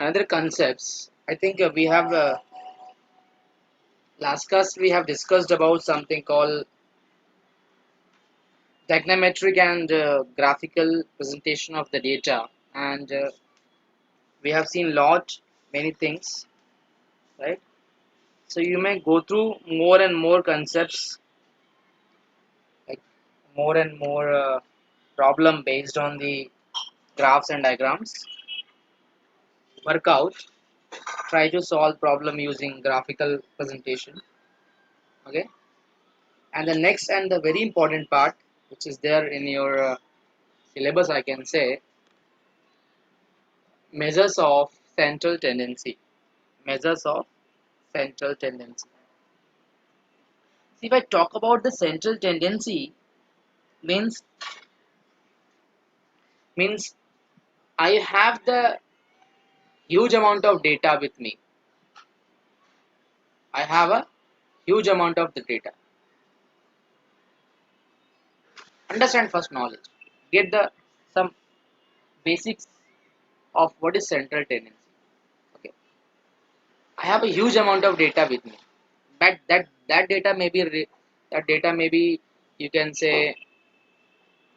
another concepts. I think we have last class we have discussed about something called technometric and graphical presentation of the data, and we have seen lot many things, right? So you may go through more and more concepts, like more and more problem based on the graphs and diagrams. Work out, try to solve problem using graphical presentation. Okay, and the next and the very important part, which is there in your syllabus, I can say, measures of central tendency. Measures of central tendency. See, if I talk about the central tendency, means means I have the huge amount of data with me. I have a huge amount of the data. Understand first knowledge. Get the some basics of what is central tendency. Okay, I have a huge amount of data with me. But that data may be that data may be, you can say,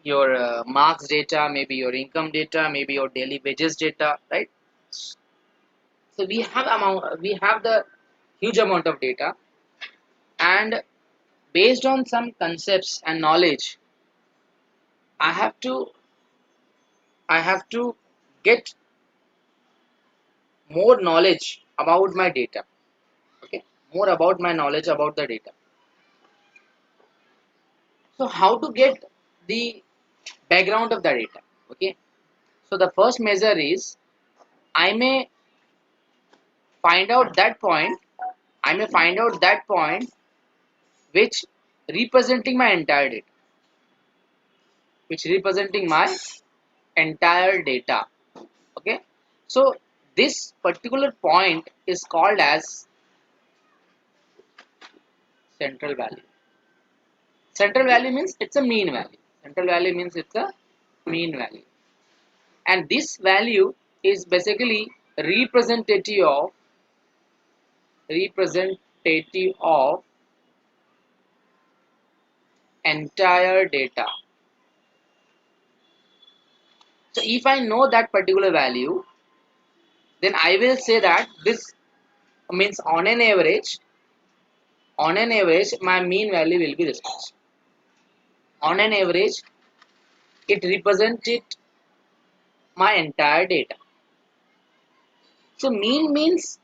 your marks data, maybe your income data, maybe your daily wages data, right? So we have the huge amount of data, and based on some concepts and knowledge, I have to I have to get more knowledge about my data. Okay, more about my knowledge about the data. So how to get the background of the data? Okay, so the first measure is I may find out that point. I may find out that point which representing my entire data, which representing my entire data. Okay, so this particular point is called as central value. Central value means it's a mean value. Central value means it's a mean value, and this value is basically representative of entire data. So if I know that particular value, then I will say that this means on an average my mean value will be this much. On an average, it represented my entire data. So mean means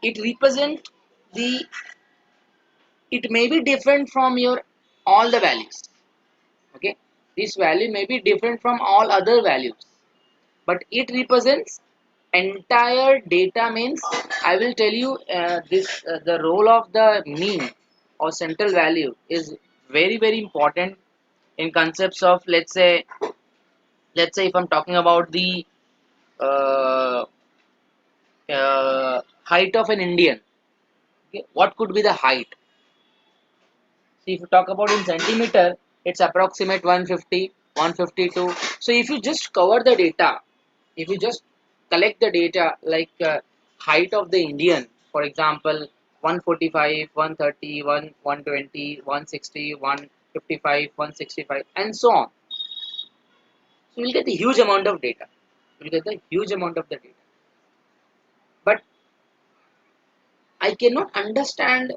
it represent the, it may be different from your all the values. Okay, this value may be different from all other values, but it represents entire data. Means I will tell you this the role of the mean or central value is very important in concepts of, let's say if I'm talking about the uh, height of an Indian. Okay, what could be the height? See, if you talk about in centimeter, it's approximate 150, 152. So if you just cover the data, if you just collect the data like height of the Indian, for example, 145, 130, 120, 160, 155, 165, and so on. So you'll get the huge amount of data. You'll get the huge amount of the data. But I cannot understand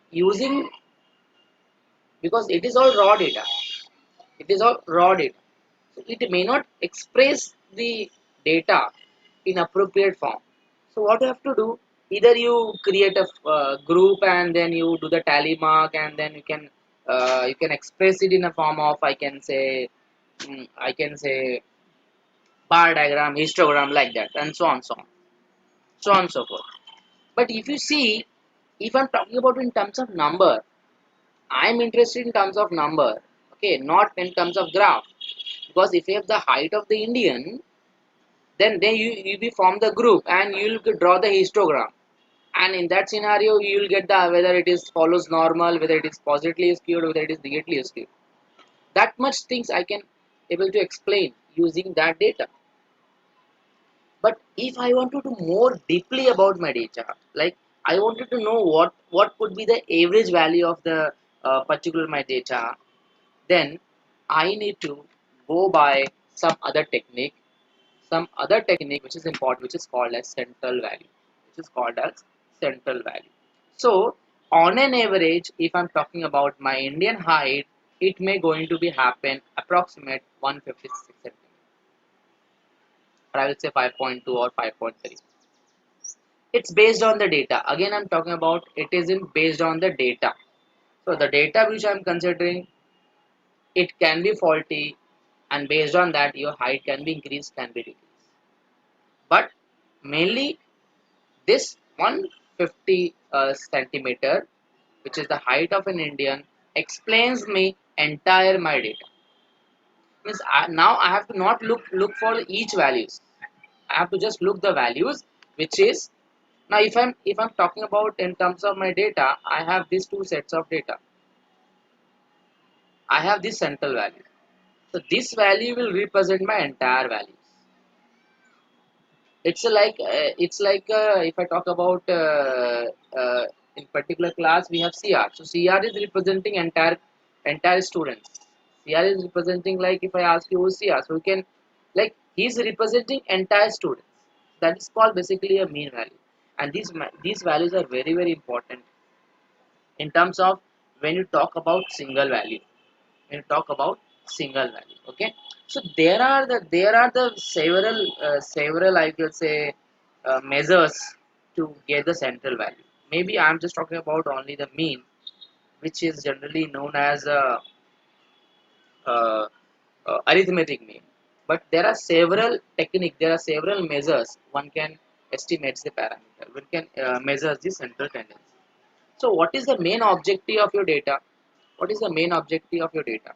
using, because it is all raw data. It is all raw data. So it may not express the data in appropriate form. So what you have to do, either you create a group and then you do the tally mark, and then you can express it in a form of, I can say bar diagram, histogram, like that, and so on, so forth. But if you see, if I'm talking about in terms of number, I'm interested in terms of number, okay, not in terms of graph. Because if you have the height of the Indian, then you will form the group and you'll draw the histogram. And in that scenario, you'll get the whether it is follows normal, whether it is positively skewed, whether it is negatively skewed. That much things I can able to explain using that data. But if I wanted to more deeply about my data, like I wanted to know what could be the average value of the particular my data, then I need to go by some other technique, which is important, which is called as central value, which is called as central value. So on an average, if I'm talking about my Indian height, it may going to be happen approximate 156 centimeters, or I will say 5.2 or 5.3. It's based on the data. Again, I'm talking about it is in based on the data. So the data which I'm considering, it can be faulty, and based on that your height can be increased, can be decreased. But mainly this 150 centimeter, which is the height of an Indian, explains me entire my data. Means now I have to not look for each values. I have to just look the values, which is now if I'm talking about in terms of my data, I have these two sets of data. I have this central value. So this value will represent my entire values. It's like if I talk about in particular class we have CR. So CR is representing entire students. CR is representing, like if I ask you who's CR, so you can, like he's representing entire students. That is called basically a mean value, and these values are very very important in terms of when you talk about single value. When you talk about single value, okay. So there are the several I could say measures to get the central value. Maybe I'm just talking about only the mean, which is generally known as uh, arithmetic mean. But there are several techniques, there are several measures one can estimate the parameter, one can measure the central tendency. So what is the main objective of your data? What is the main objective of your data?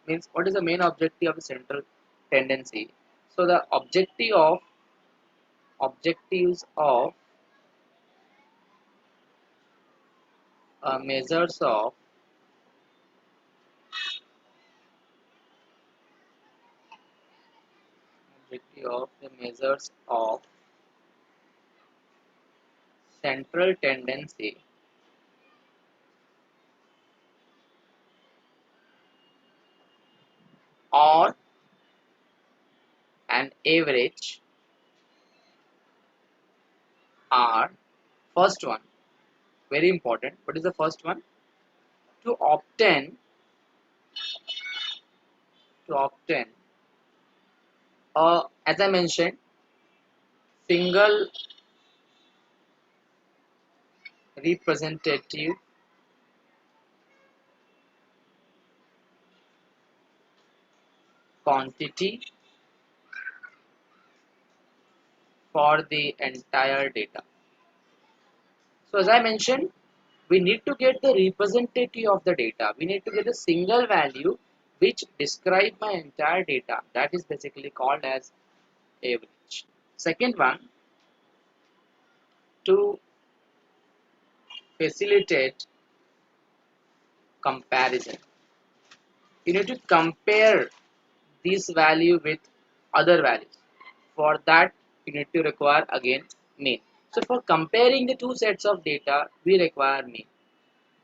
Means what is the main objective of the central tendency? So the objectives of measures of objective of the measures of central tendency or an average are, first one, very important. What is the first one? To obtain as I mentioned, single representative quantity for the entire data. So as I mentioned, we need to get the representative of the data. We need to get a single value which describe my entire data. That is basically called as average. Second one, to facilitate comparison. You need to compare this value with other values. For that, you need to require again mean. So for comparing the two sets of data, we require mean.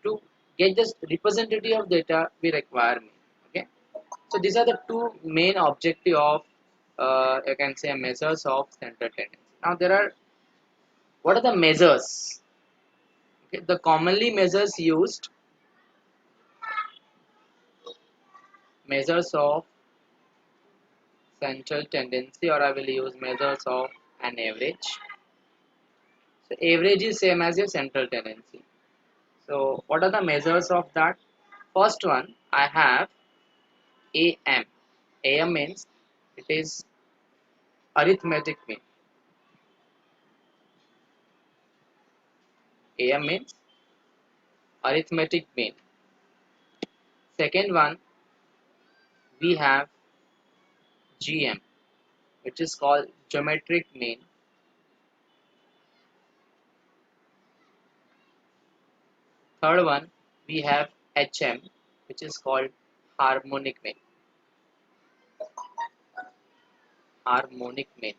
To get this representative of data, we require mean. Okay. So these are the two main objective of you can say measures of central tendency. Now there are, what are the measures? Okay, the commonly measures of central tendency, or I will use measures of an average. So average is same as your central tendency. So what are the measures of that? First one I have AM. AM means it is arithmetic mean. AM means arithmetic mean. Second one we have GM, which is called geometric mean. Third one we have HM, which is called harmonic mean. Harmonic mean.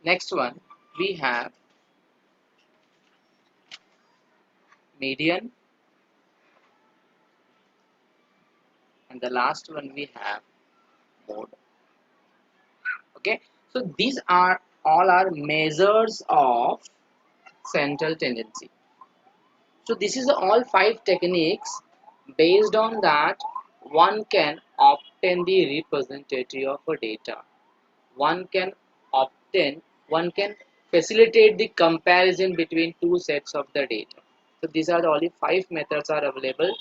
Next one we have median, and the last one we have mode. Okay, so these are all our measures of central tendency. So this is all 5 techniques. Based on that, one can obtain the representative of a data. One can obtain, one can facilitate the comparison between two sets of the data. So these are the only 5 methods are available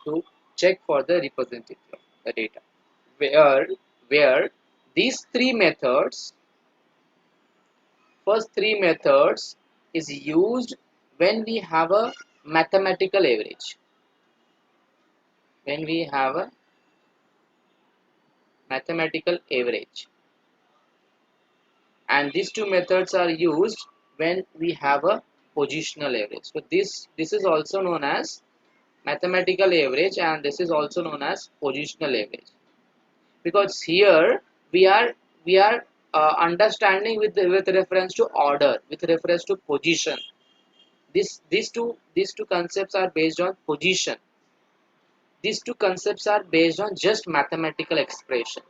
to check for the representative of the data. Where where these three methods, first three methods is used when we have a mathematical average. When we have a mathematical average, and these two methods are used when we have a positional average. So this is also known as mathematical average, and this is also known as positional average, because here we are we are understanding with reference to order, with reference to position. These two concepts are based on position. These two concepts are based on just mathematical expression.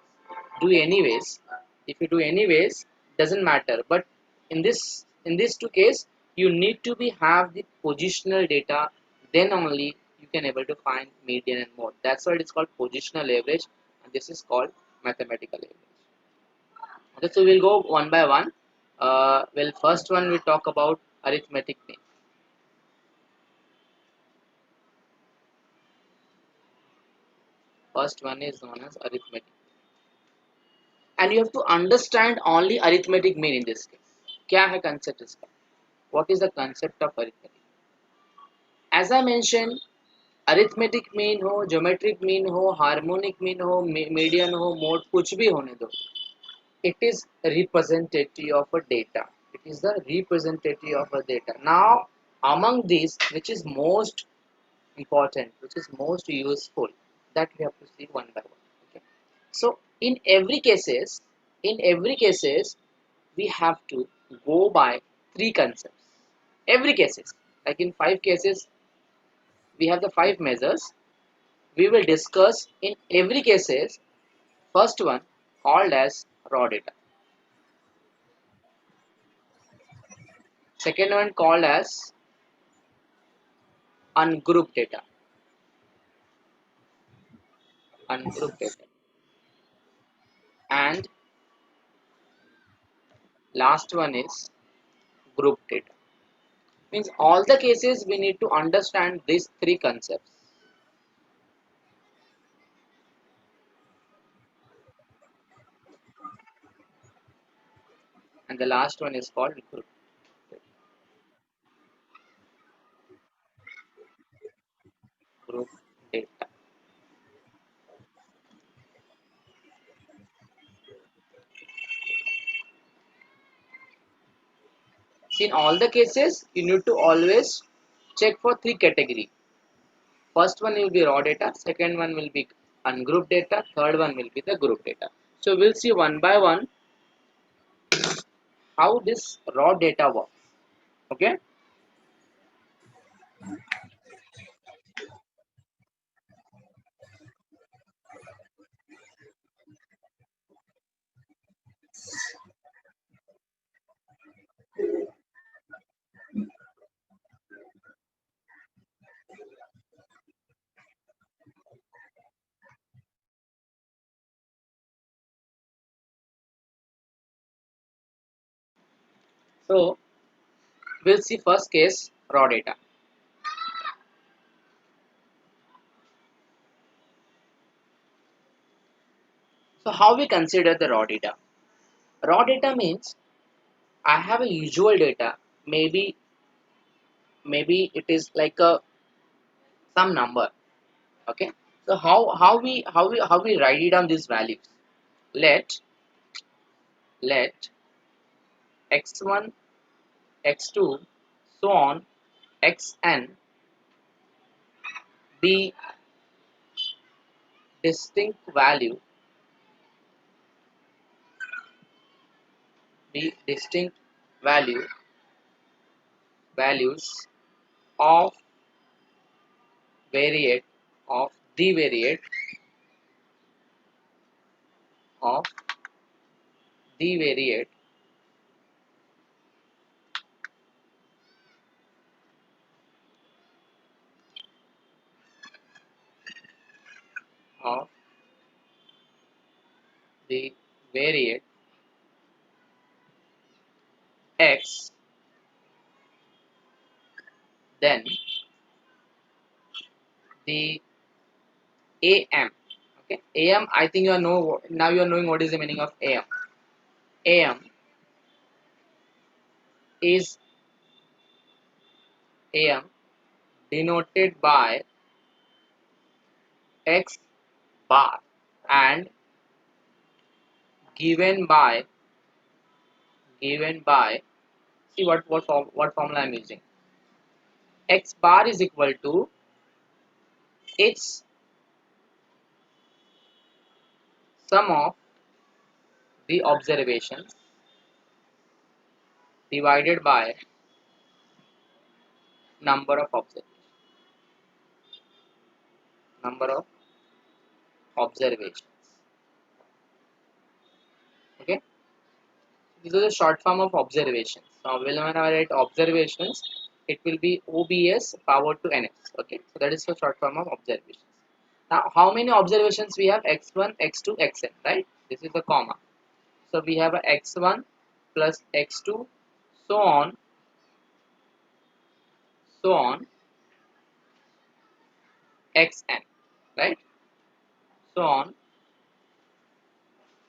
Do anyways, if you do anyways, doesn't matter, but in this two case, you need to be have the positional data, then only you can able to find median and mode. That's why it's called positional average, and this is called mathematical average. Okay, so we'll go one by one. Well, first one we talk about arithmetic mean. First one is known as arithmetic, and you have to understand only arithmetic mean in this case. क्या है concept इसका? What is the concept of arithmetic? As I mentioned, arithmetic mean हो, geometric mean हो, harmonic mean हो, median हो, mode कुछ भी होने दो. It is representative of a data. It is the representative of a data. Now, among these, which is most important, which is most useful, that we have to see one by one. Okay. So, in every cases, we have to go by three concepts. Every cases, like in 5 cases, we have the 5 measures. We will discuss in every cases. First one called as raw data. Second one called as ungrouped data. Ungrouped data. And last one is grouped data. Means all the cases we need to understand these three concepts. And the last one is called group data. See, in all the cases, you need to always check for three categories. First one will be raw data, second one will be ungrouped data, third one will be the group data. So we'll see one by one how this raw data works. Okay. So we'll see first case raw data. So how we consider the raw data? Raw data means I have a usual data. Maybe it is like a some number. Okay. So how we write it down these values? Let x1, x2, so on xn be distinct value the distinct values of variate of the variate of the variate of the variate x, then the am. Okay, am, I think you are know now you are knowing what is the meaning of am. Am is am denoted by x bar and given by see what formula I'm using. X bar is equal to its sum of the observations divided by number of observations. Okay, this is a short form of observations. So when I write observations, it will be OBS power to NX. Okay, so that is the short form of observations. Now, how many observations we have? X1, X2, Xn, right? This is the comma. So we have a X1 plus X2, so on, so on, Xn, right? So on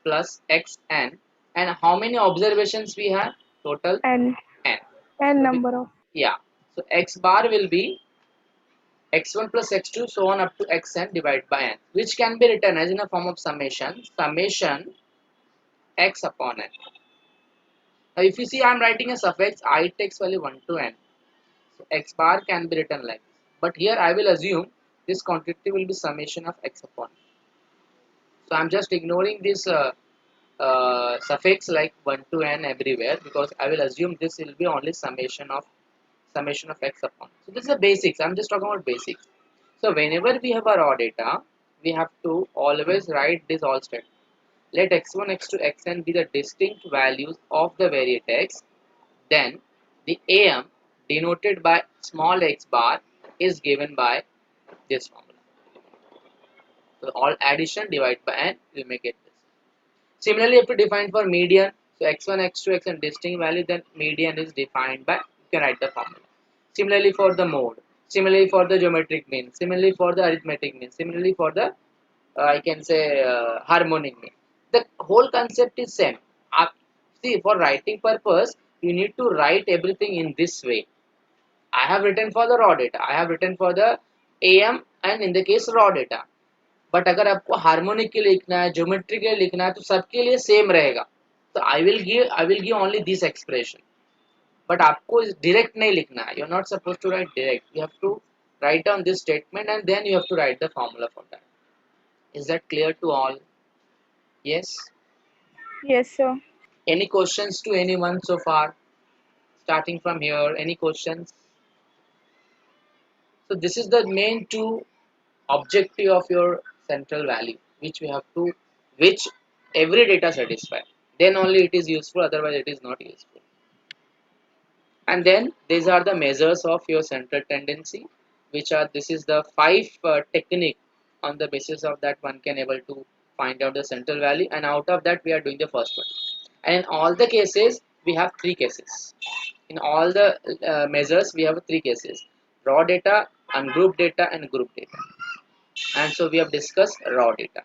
plus Xn. And how many observations we have? Total N. N. N So number of. yeah. So X bar will be x1 plus x2 so on up to xn divided by n, which can be written as in a form of summation x upon n. Now if you see I am writing a suffix, I takes value 1 to n, so x bar can be written like this. But here I will assume this quantity will be summation of x upon n. So I am just ignoring this suffix like 1 to n everywhere, because I will assume this will be only summation of x upon. So this is the basics. I'm just talking about basics. So whenever we have a raw data, we have to always write this all statement. Let x1, x2, xn be the distinct values of the variate x. Then the am denoted by small x bar is given by this formula. So all addition divided by n, you may get this. Similarly, if you define for median, so x1, x2, xn distinct value, then median is defined by, you can write the formula. Similarly for the mode, similarly for the geometric mean, similarly for the arithmetic mean, similarly for the I can say harmonic mean. The whole concept is same. See, for writing purpose, you need to write everything in this way. I have written for the raw data, I have written for the AM and in the case raw data. But अगर आपको harmonic के लिए लिखना है, geometry के लिए लिखना है, तो सबके लिए सेम रहेगा. तो I will give only this expression. But आपको डायरेक्ट नहीं लिखना है. You are not suppose to write direct. You have to write down this statement and then you have to write the formula for that. Is that clear to all? Yes. Yes, sir. Any questions to anyone so far? Starting from here, any questions? So this is the main two objective of your central value, which we have to, which every data satisfy. Then only it is useful, otherwise it is not useful. And then these are the measures of your central tendency, which are, this is the 5 technique. On the basis of that one can able to find out the central value, and out of that we are doing the first one. And in all the cases we have 3 cases. In all the measures we have 3 cases: raw data, ungrouped data, and group data. And so we have discussed raw data.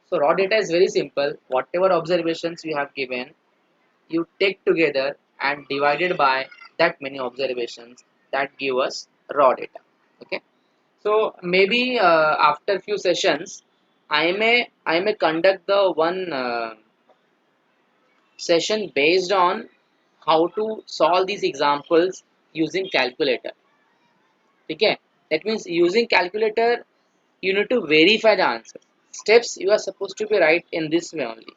So raw data is very simple. Whatever observations you have given, you take together and divided by that many observations, that give us raw data. Okay. So maybe after few sessions, I may conduct the one session based on how to solve these examples using calculator. Okay. That means using calculator, you need to verify the answer. Steps you are supposed to be right in this way only.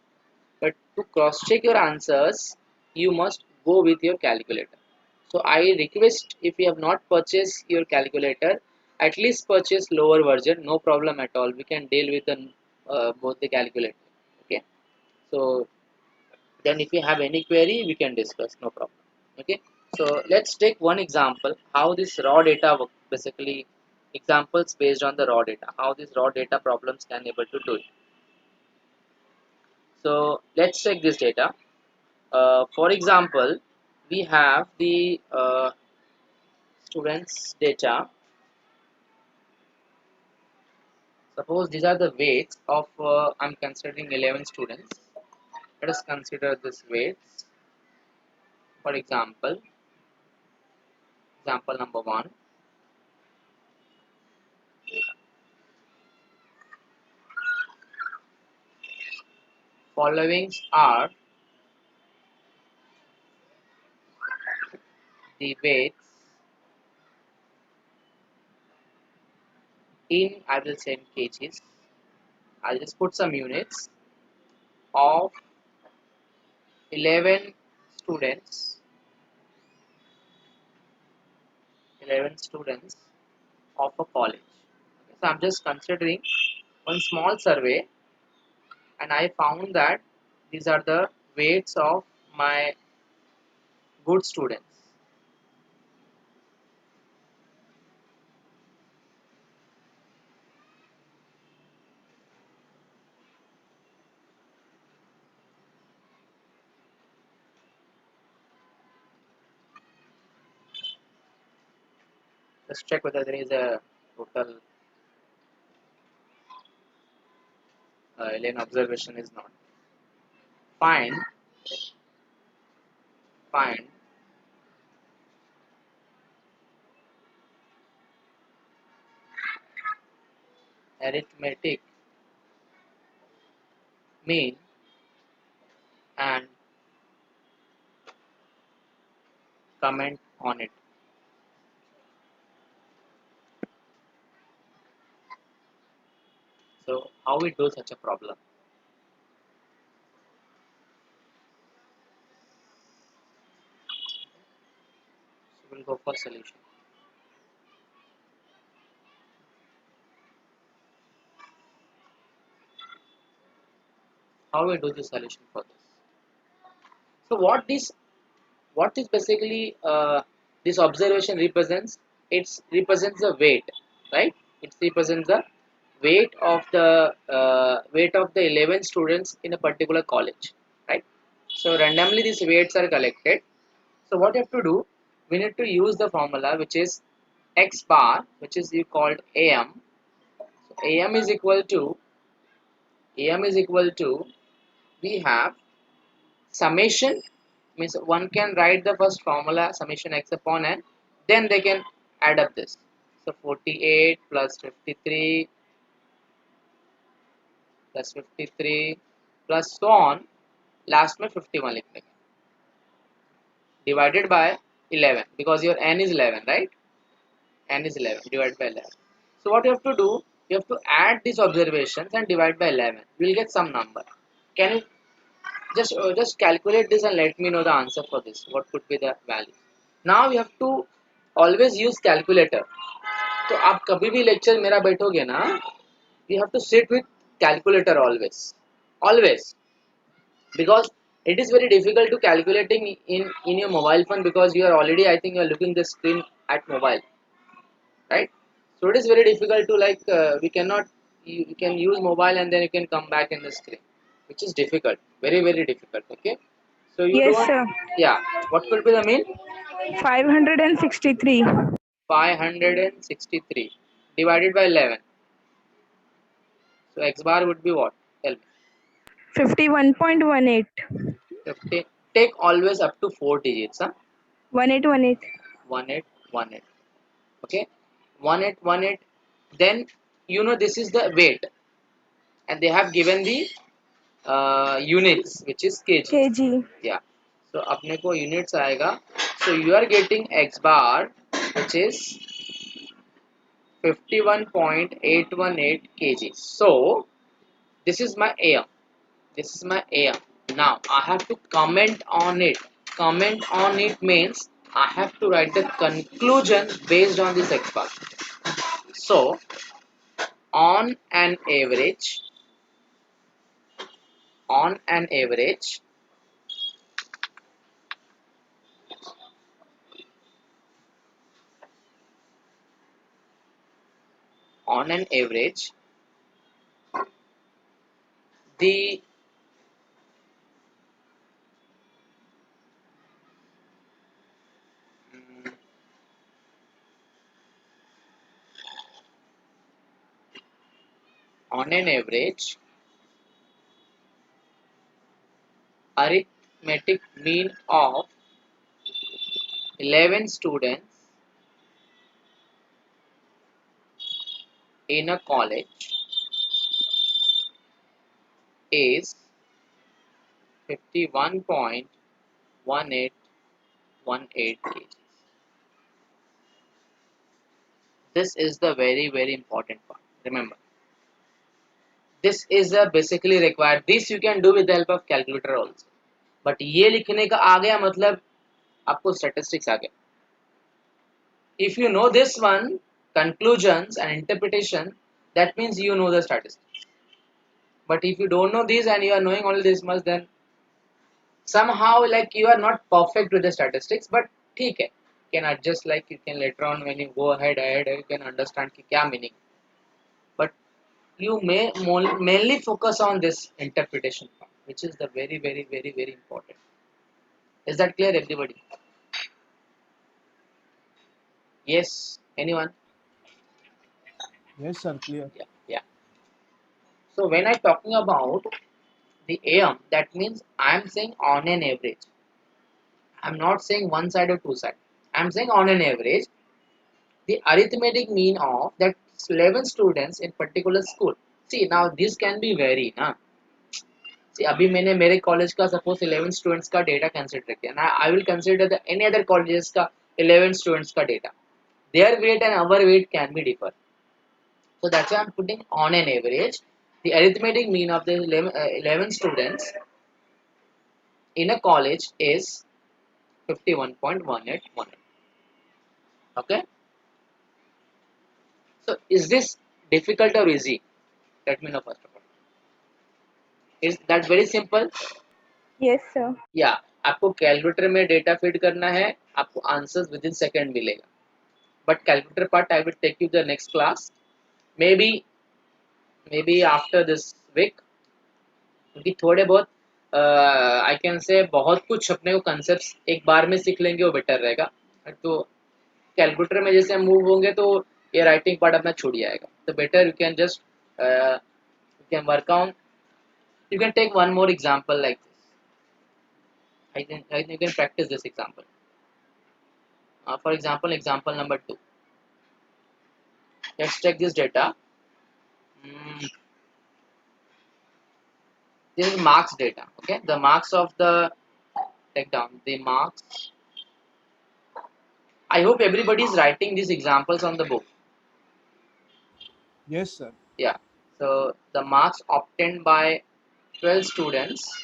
but to cross check your answers, you must go with your calculator. So I request, if you have not purchased your calculator, at least purchase lower version. No problem at all. We can deal with both the calculator. Okay. So then, if you have any query, we can discuss. No problem. Okay. So let's take one example. How this raw data work. Basically, examples based on the raw data. How these raw data problems can able to do it. So let's check this data. For example, we have the students data. Suppose these are the weights of I'm considering 11 students. Let us consider this weights. For example, example number 1. Followings are the weights in, I will say in kgs. I'll just put some units of 11 students. 11 students of a college. Okay, so I'm just considering one small survey, and I found that these are the weights of my good students. Let's check whether there is a total alien observation is not. Find arithmetic mean and comment on it. So how we do such a problem? So we'll go for solution. How we do the solution for this? So what is basically this observation represents? It represents the weight, right? It represents the weight of the 11 students in a particular college, right? So randomly these weights are collected. So what you have to do, we need to use the formula which is x bar, which is you called am. So am is equal to we have summation, means one can write the first formula summation x upon n, then they can add up this. So 48 plus 53 plus 53 plus so on, last में 51 लिखने का, divided by 11 because your n is 11, right? N is 11 divided by 11. So what you have to do, you have to add these observations and divide by 11. We will get some number. Can you just calculate this and let me know the answer for this? What could be the value? Now you have to always use calculator. तो आप कभी भी lecture मेरा बैठोगे ना, you have to sit with calculator always, because it is very difficult to calculating in your mobile phone, because you are already, I think you are looking the screen at mobile, right? So it is very difficult to like we cannot, you can use mobile and then you can come back in the screen, which is difficult, very difficult. Okay, so you Yes, don't, sir. yeah, what could be the mean? 563. 563 divided by 11, so x bar would be what? Tell me. 51.18. 50. Take always up to 4 digits, huh? 1818. 1818. Okay, 1818. Then you know this is the weight, and they have given the units, which is kg. kg. Yeah, so अपने को units आएगा. So you are getting x bar, which is 51.818 kg. So this is my am. This is my am. Now I have to comment on it. Comment on it means I have to write the conclusion based on this X bar. So on an average, on an average, on an average, the mm, on an average arithmetic mean of 11 students in a college is 51.1818 kgs. This is the very important part. Remember, this is a basically required. This you can do with the help of calculator also. But ये लिखने का आ गया मतलब आपको statistics आ गया. If you know this one, conclusions and interpretation, that means you know the statistics. But if you don't know this and you are knowing only this much, then somehow like you are not perfect with the statistics. But ठीक है, you can adjust, like you can later on when you go ahead you can understand कि क्या meaning. But you may mainly focus on this interpretation part, which is the very important. Is that clear, everybody? Yes, anyone? Yes, sir, clear. Yeah. So when I talking about the AM, that means I am saying on an average. I'm not saying one side or two side. I'm saying on an average, the arithmetic mean of that 11 students in particular school. See, now this can be vary, na? See, अभी मैंने मेरे college का suppose 11 students का data consider किया ना, I will consider the any other colleges का 11 students का data. Their weight and our weight can be differ. So that's why I'm putting on an average. The arithmetic mean of the 11 students in a college is 51.1818. Okay. So is this difficult or easy? Let me know first of all. Is that very simple? Yes, sir. Yeah. आपको calculator में data feed करना है, आपको answers with in second मिलेगा. But calculator part I will take you the next class. Maybe after this week. क्योंकि थोड़े बहुत I can say बहुत कुछ अपने को कंसेप्ट एक बार में सीख लेंगे वो बेटर रहेगा. तो कैलकुलेटर में जैसे हम मूव होंगे तो ये राइटिंग पार्ट अपना छूट जाएगा. तो better you can just you can work on. You can take one more example like this. You can practice this example. For example, example number 2. Let's check this data. Mm, this is marks data. Okay, the marks of the, take down the marks. I hope everybody is writing these examples on the book. Yes, sir. Yeah. So the marks obtained by 12 students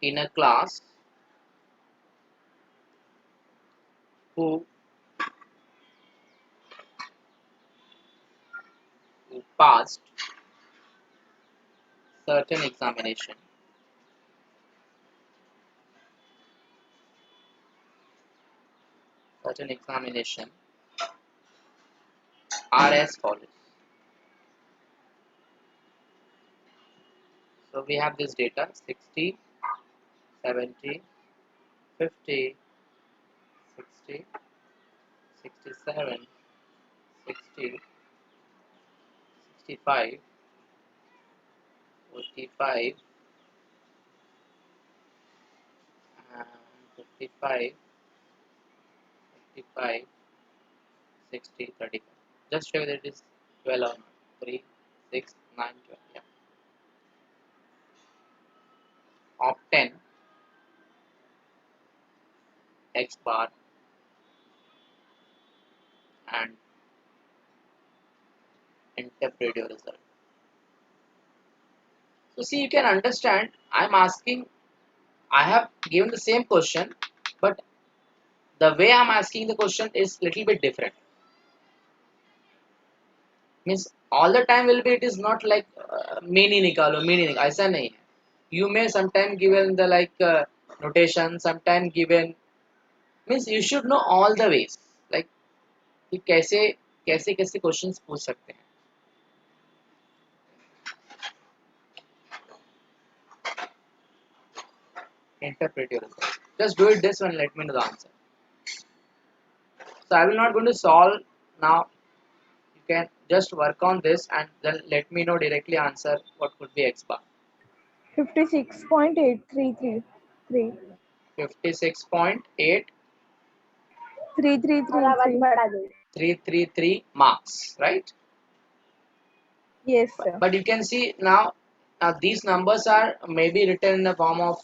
in a class who, who passed certain examination certain examination are as follows. So we have this data 60, 70, 50, 60, 67, 60, 65, 45, and 55, 55, 60, 35. Just check that it is 12 or not. 3, 6, 9, 12. Yeah. Obtain X bar and interpret your result. So see, you can understand. I'm asking. I have given the same question, but the way I'm asking the question is little bit different. Means all the time will be. It is not like meaning nikalo, meaning ऐसा नहीं है. You may sometime given the like notation, sometime given means you should know all the ways. Like कि कैसे कैसे कैसे questions पूछ सकते हैं. Interpret your results. Just do it this one. Let me know the answer. So I will not going to solve now. You can just work on this and then let me know directly answer what could be X bar. 56.8333. 56.8333 3333. marks, right? Yes, sir. But you can see now these numbers are maybe written in the form of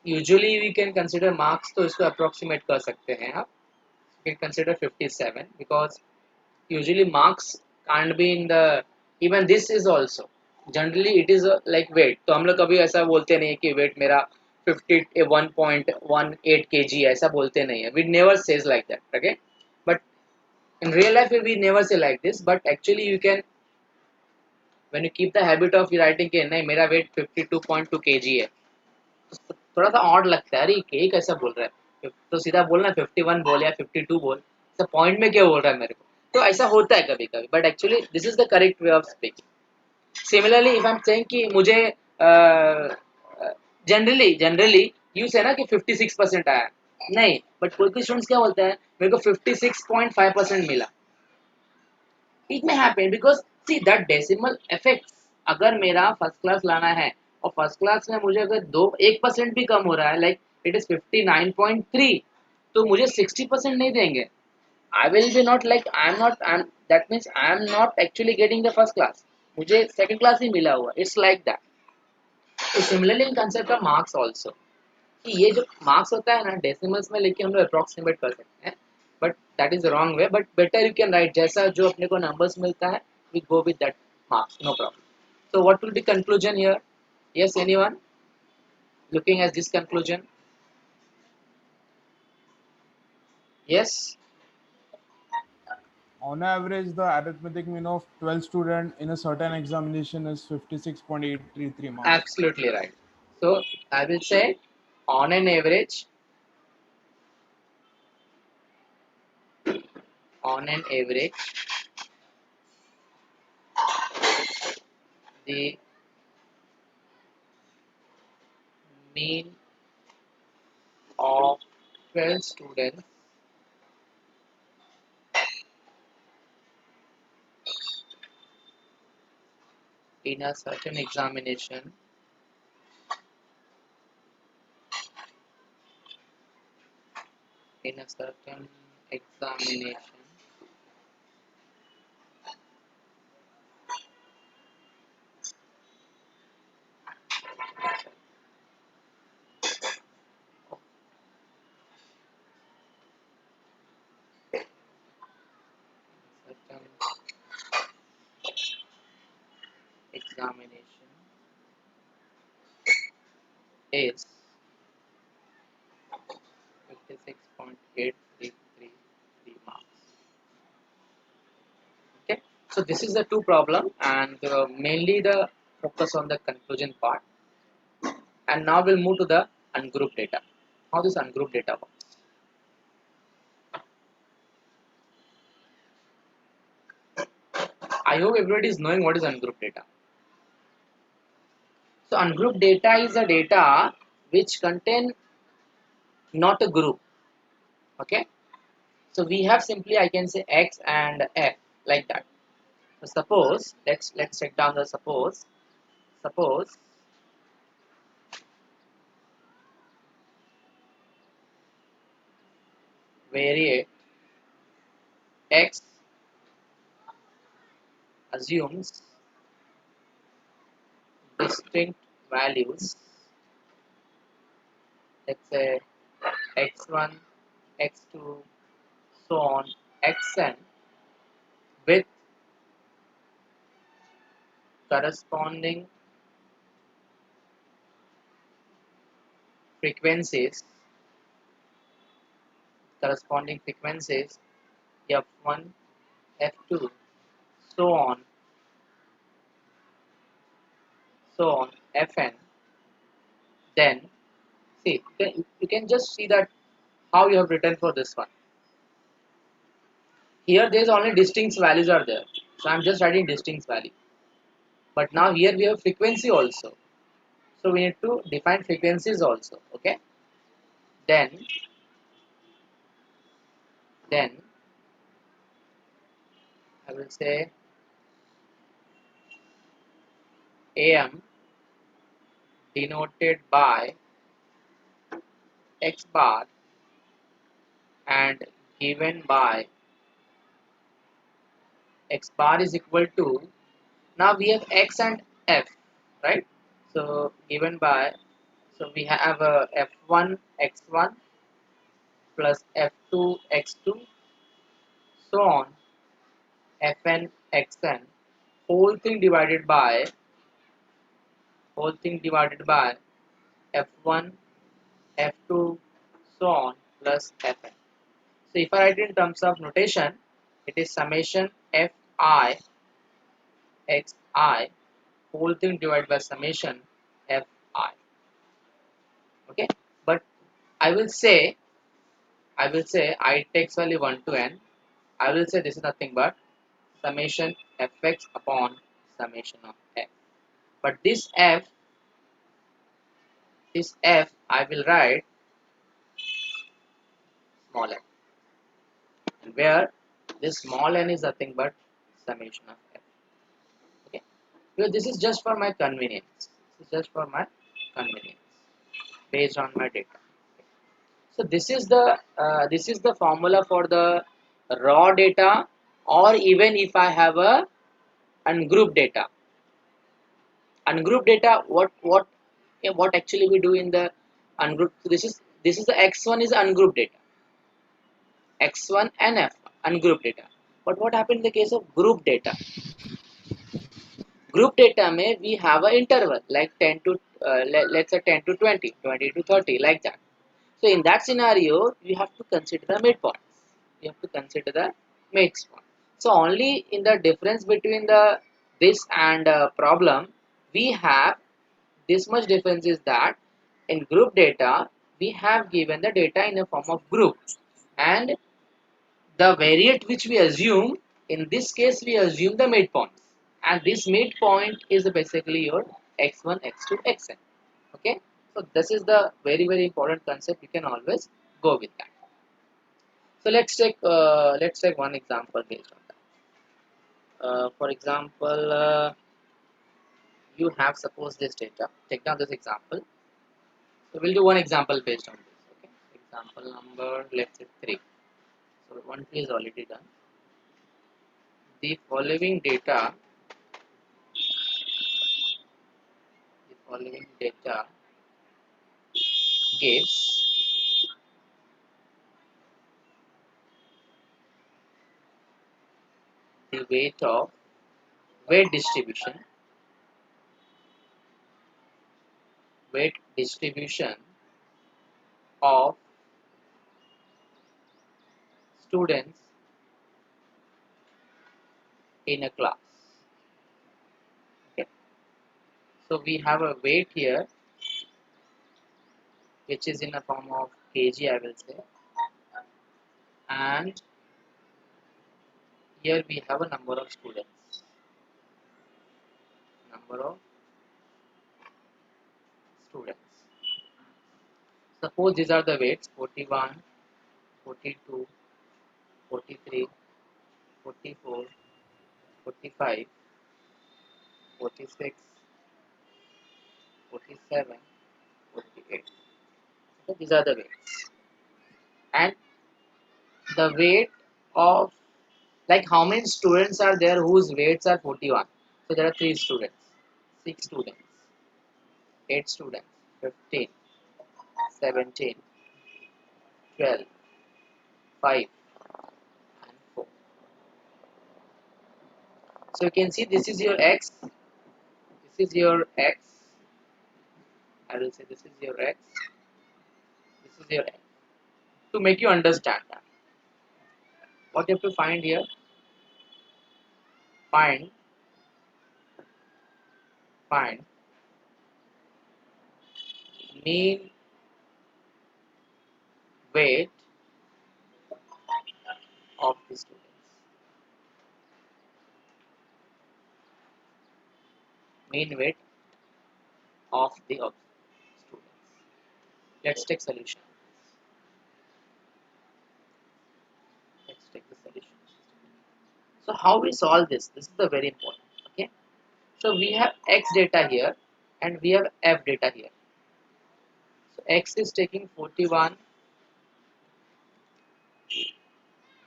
usually we can consider marks तो इसको approximate कर सकते हैं आप. You can consider 57 because usually marks can't be in the even this is also generally it is like weight. तो हम लोग कभी ऐसा बोलते नहीं है कि weight मेरा 51.18 kg है, ऐसा बोलते नहीं है. We never says like that, okay? But in real life we never say like this, but actually you can when you keep the habit of writing कि नहीं मेरा weight 52.2 kg है, तो थोड़ा सा odd लगता है. अरे ये कैसा बोल रहा है, तो सीधा बोलना 51 बोल या 52 बोल, तो पॉइंट में क्या बोल रहा है मेरे को. तो ऐसा होता है कभी कभी, but actually this is the correct way of speaking. Similarly if I am saying कि मुझे जनरली यू से ना कि 56% आया, नहीं बट कोई कोई स्टूडेंट्स क्या बोलते हैं मेरे को 56.5% मिला. इट में happen because see that decimal effects. अगर मेरा फर्स्ट क्लास लाना है और फर्स्ट क्लास में मुझे अगर 1% भी कम हो रहा है लाइक इट इज 59.3, तो मुझे 60% नहीं देंगे. I will be not like I am not I'm that means I am not actually getting the first class. मुझे second class ही मिला हुआ. It's like that. So similarly in concept of marks also कि ये जो marks होता है ना decimals में लेके हम लोग approximate कर सकते हैं. But that is the wrong way. But better you can write जैसा जो अपने को numbers मिलता है we go with that marks, no problem. So what will be conclusion here? Yes, anyone looking at this conclusion? Yes. On average, the arithmetic mean of 12 students in a certain examination is 56.833 marks. Absolutely right. So I will say on an average, the mean of 12 students in a certain examination in a certain examination certain examination is 56.833 marks. Okay, so this is the two problem and mainly the focus on the conclusion part. And now we'll move to the ungrouped data. How this ungrouped data works. I hope everybody is knowing what is ungrouped data. So ungrouped data is a data which contain not a group. Okay, so we have simply I can say X and F like that. So suppose let's check down the suppose variate X assumes distinct values, let's say x1, x2, so on, xn with corresponding frequencies f1, f2, so on, fn. Then see, you can just see that how you have written for this one. Here there is only distinct values are there, so I'm just writing distinct value. But now here we have frequency also, so we need to define frequencies also. Okay. Then I will say am denoted by x bar and given by x bar is equal to, now we have x and f, right? So given by, so we have a f1 x1 plus f2 x2, so on, fn xn, whole thing divided by f1 f2, so on, plus fn. So if I write in terms of notation, it is summation fi xi, whole thing divided by summation fi. Okay, but I will say I takes value 1 to n. I will say this is nothing but summation fx upon summation of f. But this f I will write small n, and where this small n is nothing but summation of f. Okay, because this is just for my convenience. This is just for my convenience based on my data. So this is the formula for the raw data, or even if I have a ungrouped data. Ungrouped data, what actually we do in the ungrouped. So this is the x1 is ungrouped data, x1 and f1 ungrouped data. But what happened in the case of group data? Group data may we have an interval like 10 to let's say 10 to 20, 20 to 30, like that. So in that scenario, you have to consider the midpoints. You have to consider the midpoint. So only in the difference between the this and problem, we have this much difference is that in group data, we have given the data in a form of group, and the variate which we assume, in this case we assume the midpoint, and this midpoint is basically your x1, x2, xn. Okay, so this is the very important concept. You can always go with that. So let's take one example based on that. For example, you have suppose this data. Take down this example. So we'll do one example based on this. Okay, example number, let's say 3. So 1 is already done. The following data, gives the weight distribution weight distribution of students in a class. Okay, so we have a weight here which is in a form of kg, I will say, and here we have a number of students. Suppose these are the weights: 41, 42, 43, 44, 45, 46, 47, 48. So these are the weights, and the weight of, like, how many students are there whose weights are 41? So there are 3 students, 6 students, 8 students, 15, 17, 12, 5, and 4. So you can see this is your x, This is your x. I will say this is your x. This is your x. To make you understand that, what you have to find here? Find mean weight of the students. Mean weight of the students. Let's take solution. Let's take the solution. So how we solve this? This is the very important. Okay. So we have x data here and we have f data here. So x is taking 41.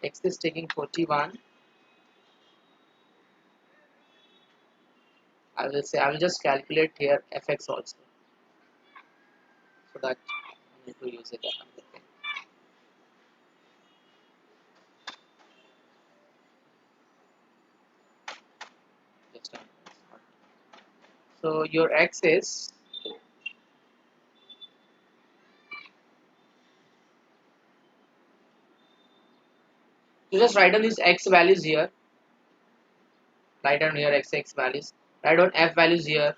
X is taking 41. I will just calculate here fx also, so that I need to use it. Okay. Just a minute. So your x is, you just write down these x values here. Write down here x values. Write down f values here.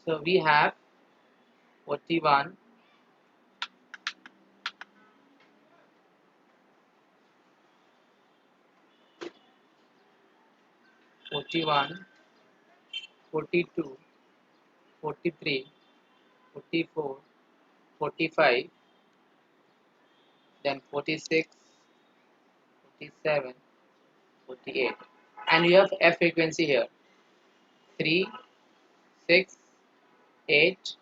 So we have 41, 41, 42, 43, 44, 45, then 46, 47, 48, and you have f frequency here: 3, 6, 8,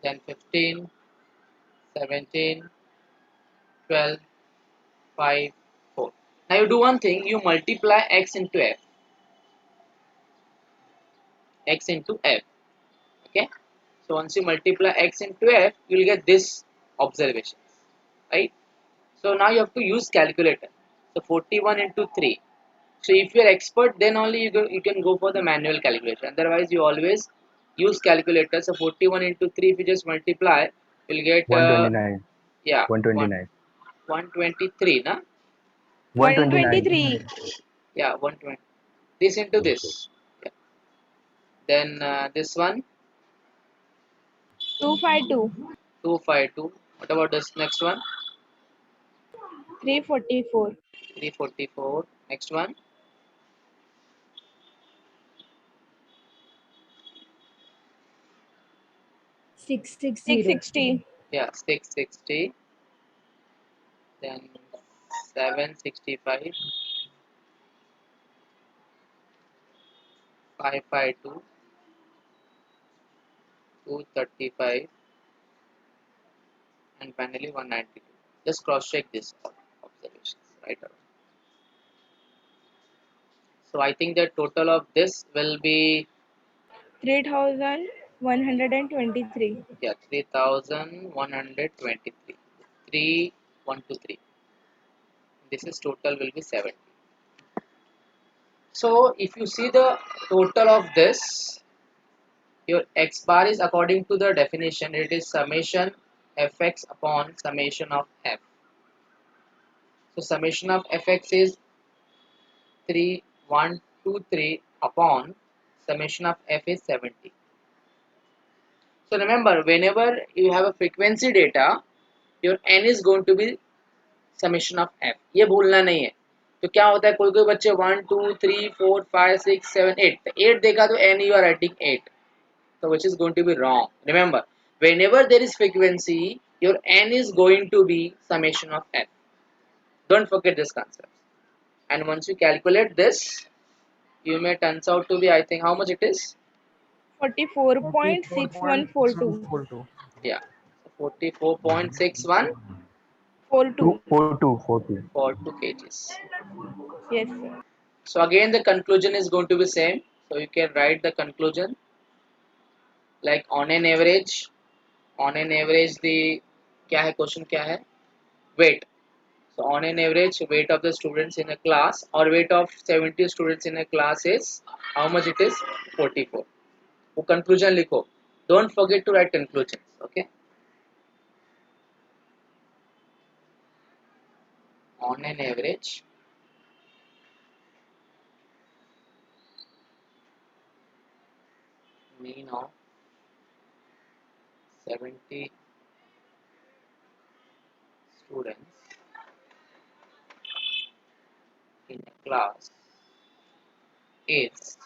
then 15, 17, 12, 5, 4. Now you do one thing, you multiply x into f. X into f. Okay. So once you multiply x into f, you will get this observations. Right. So now you have to use calculator. So 41 into 3. So if you are expert, then only you can go for the manual calculation. Otherwise, you always use calculator. So 41 into 3, if you just multiply, you'll get 129. yeah 129. 123, na? 129. 123. Yeah, 120. This into Okay. this. Yeah. Then this one 252. 252. What about this next one? 344. 344. Next one. 660. Yeah, 660. Then 765. 552. 235. And finally 192. Just cross check this observations. Right. So I think the total of this will be 3123. 3123. 3123. This is total will be 70. So if you see the total of this, your x bar is according to the definition, it is summation fx upon summation of f. So summation of fx is 3123 upon summation of f is 70. So remember, whenever you have a frequency data, your n is going to be summation of f. ये भूलना नहीं है. तो क्या होता है, कोई कोई बच्चे 1 2 3 4 5 6 7 8 8 देखा तो n you are writing 8, so which is going to be wrong. Remember, whenever there is frequency, your n is going to be summation of f. Don't forget this concept. And once you calculate this, you may turns out to be, I think, how much it is? 44.6142. 44.6142. Yeah, 44.6142 42. 42. kgs. Yes, sir. So again the conclusion is going to be same. So you can write the conclusion like on an average the क्या है question क्या है weight. So on an average weight of the students in a class or weight of 70 students in a class is how much it is 44. वो conclusion लिखो, don't forget to write conclusions. Okay, on an average mean of 70 students in a class is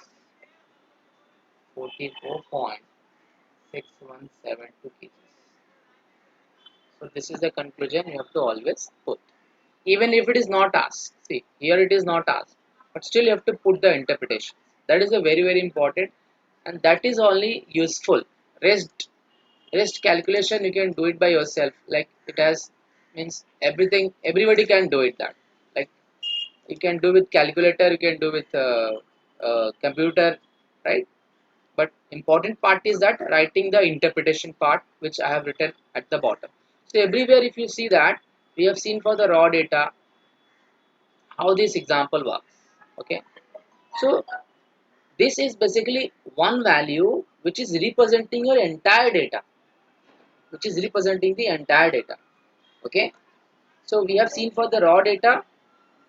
44.6172 kgs. So this is the conclusion you have to always put. Even if it is not asked, see here it is not asked, but still you have to put the interpretation. That is a very important, and that is only useful. Rest calculation you can do it by yourself. Like it has means everything everybody can do it. That like you can do with calculator, you can do with computer, right? But important part is that writing the interpretation part, which I have written at the bottom. So everywhere if you see that we have seen for the raw data how this example works. Okay, so this is basically one value which is representing your entire data, which is representing the entire data. Okay, so we have seen for the raw data,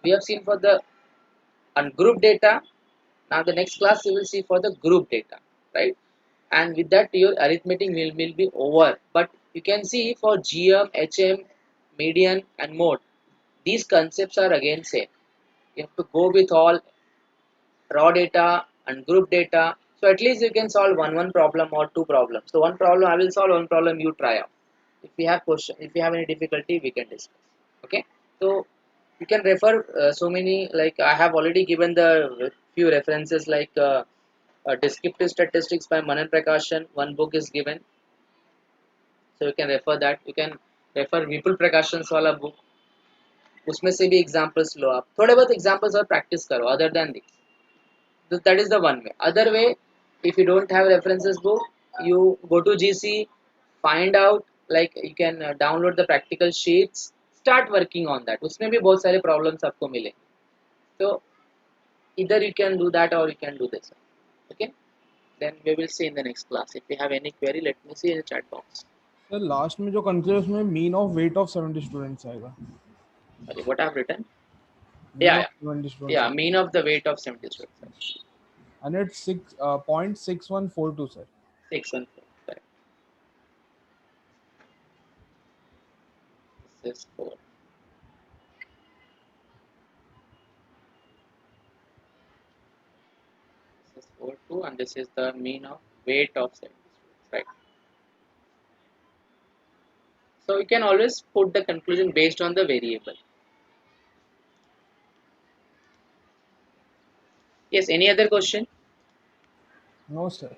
we have seen for the ungrouped data. Now the next class you will see for the group data, right? And with that your arithmetic will be over. But you can see for GM, HM, median and mode, these concepts are again same. You have to go with all raw data and group data. So at least you can solve one problem or two problems. So one problem I will solve, one problem you try out. If we have question, if you have any difficulty, we can discuss. Okay. So you can refer so many, like I have already given the few references like descriptive statistics by Manan Prakashan. One book is given, so you can refer that. You can refer Vipul Prakashan's वाला book. उसमें से भी examples लो आप. थोड़े बहुत examples और practice करो. Other than this. So that is the one way. Other way, if you don't have references book, you go to GC, find out, like you can download the practical sheets, start working on that. उसमें भी बहुत सारे problems आपको मिले. So either you can do that or you can do this. Okay. Then we will see in the next class. If you have any query, let me see in the chat box. Sir last में जो conclusion उसमें mean of weight of 70 students आएगा. Sorry, what I have written? Mean Yeah, of yeah. 70 students. Yeah, mean of the weight of 70 students. And it's 6.6142 sir. 614. Correct. This is 4. This is 4 2, and this is the mean of weight of 70 students, right? So you can always put the conclusion based on the variable. Yes, any other question? No sir.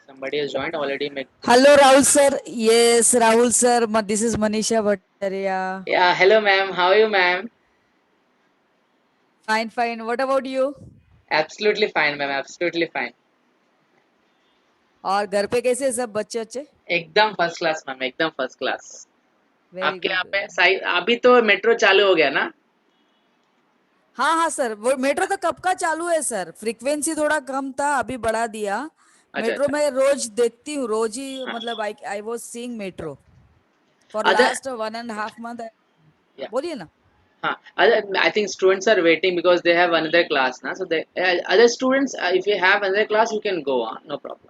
Somebody has joined already. Hello, Rahul sir. Yes, Rahul sir. This is Manisha Bhattaria. Yeah, hello ma'am. How are you, ma'am? Fine, fine. What about you? Absolutely fine, ma'am. Absolutely fine. और घर पे कैसे हैं सब बच्चे अच्छे? एकदम first class ma'am, एकदम फर्स्ट क्लास. Very आपके यहाँ good. पे अभी तो मेट्रो चालू हो गया ना? हाँ हाँ सर, वो मेट्रो तो कब का चालू है सर. फ्रीक्वेंसी थोड़ा कम था, अभी बढ़ा दिया. अच्छा, मेट्रो अच्छा. मैं रोज देखती हूँ, रोज ही हाँ. मतलब I was seeing metro for Other, last 1.5 month. yeah. बोलिए ना. Huh. I think students are waiting because they have another class now. So they other students, if you have another class, you can go on, no problem.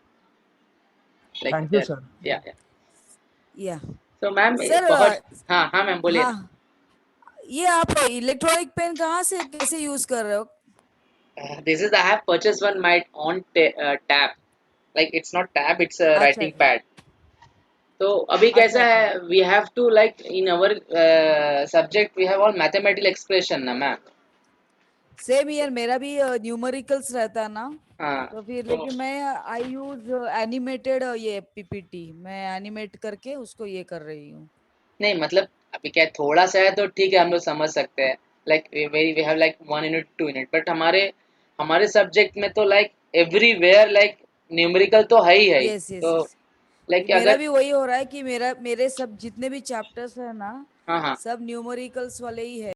Like Thank you that. sir. Yeah, yeah. या So ma'am, sir. बहुत हाँ हाँ ma'am बोलिए. हाँ, ये आप electronic pen कहाँ से कैसे यूज कर रहे हो? This is I have purchased one my own tab. Like it's not tab, it's a अच्छा writing pad. तो अभी अच्छा कैसा अच्छा. है, we have to like in our subject we have all mathematical expression ना मैम. सेम ईयर मेरा भी न्यूमेरिकल्स रहता ना, हाँ. तो फिर तो लेकिन मैं आई यूज एनिमेटेड ये पीपीटी, मैं एनिमेट करके उसको ये कर रही हूँ. नहीं मतलब अभी क्या है, थोड़ा सा है तो ठीक है हम लोग समझ सकते हैं. Like we have like 1 unit 2 unit, but हमारे हमारे सब्जेक्ट में तो लाइक एवरीवेयर लाइक न्यूमेरिकल तो है ही है. यस यस तो यस. लाइक मेरा अगर भी वही हो रहा है कि मेरे सब जितने भी चैप्टर्स है ना हाँ हाँ सब न्यूमेरिकल्स वाले ही है।